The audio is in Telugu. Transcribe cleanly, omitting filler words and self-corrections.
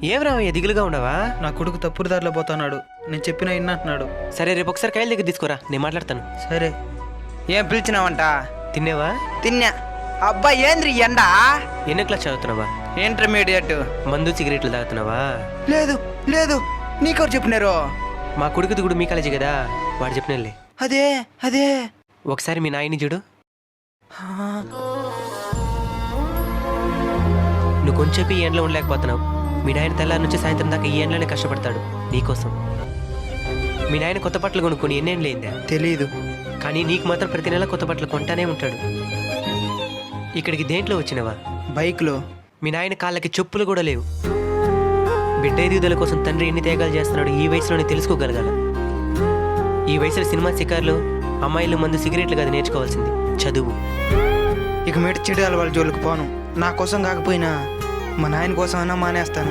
ఏం రావయ్య దిగులుగా ఉండవా? నా కొడుకు తప్పుడు దారిలో పోతున్నాడు, నేను చెప్పిన ఇన్నంటున్నాడు. సరే రేపు ఒకసారి కాయల దగ్గర తీసుకోరా, నేను మాట్లాడతాను. సరే. ఏం పిలిచినావంట? తిన్నావా? తిన్నా. అబ్బా ఏంద్రి ఎండా? ఎన్నో క్లాస్ చదువుతున్నావా? ఇంటర్మీడియట్. మందు సిగరెట్లు తాగుతున్నావా? లేదు లేదు, నీకెవరు చెప్పినారు? మా కొడుకు దిగుడు మీ కాలేజీ కదా, వాడు చెప్పినలే. అదే అదే. ఒకసారి మీ నాయన్ని చూడు. నువ్వు కొంచెం ఈ ఎండలో ఉండలేకపోతున్నావు. మీ నాయన తెల్లారి నుంచి సాయంత్రం దాకా ఈ ఎండలోనే కష్టపడతాడు నీకోసం. మీ నాయన కొత్త బట్టలు కొనుక్కొని ఎన్నేళ్ళైందా? తెలీదు. కానీ నీకు మాత్రం ప్రతి నెల కొత్త బట్టలు కొంటానే ఉంటాడు. ఇక్కడికి దేంట్లో వచ్చినవా? బైక్లో. మీ నాయన కాళ్ళకి చెప్పులు కూడా లేవు. బిడ్డ ఎదుగుదల కోసం తండ్రి ఎన్ని త్యాగాలు చేస్తున్నాడు ఈ వయసులోనే తెలుసుకోగలగాల. ఈ వయసులో సినిమా శిఖర్లు, అమ్మాయిలు, మందు, సిగరెట్లు కాదు నేర్చుకోవాల్సింది, చదువు. ఇక మీట చెడు అలవాళ్ళ జోలికి పోను. నా కోసం కాకపోయినా మా నాయన కోసం అయినా మానేస్తాను.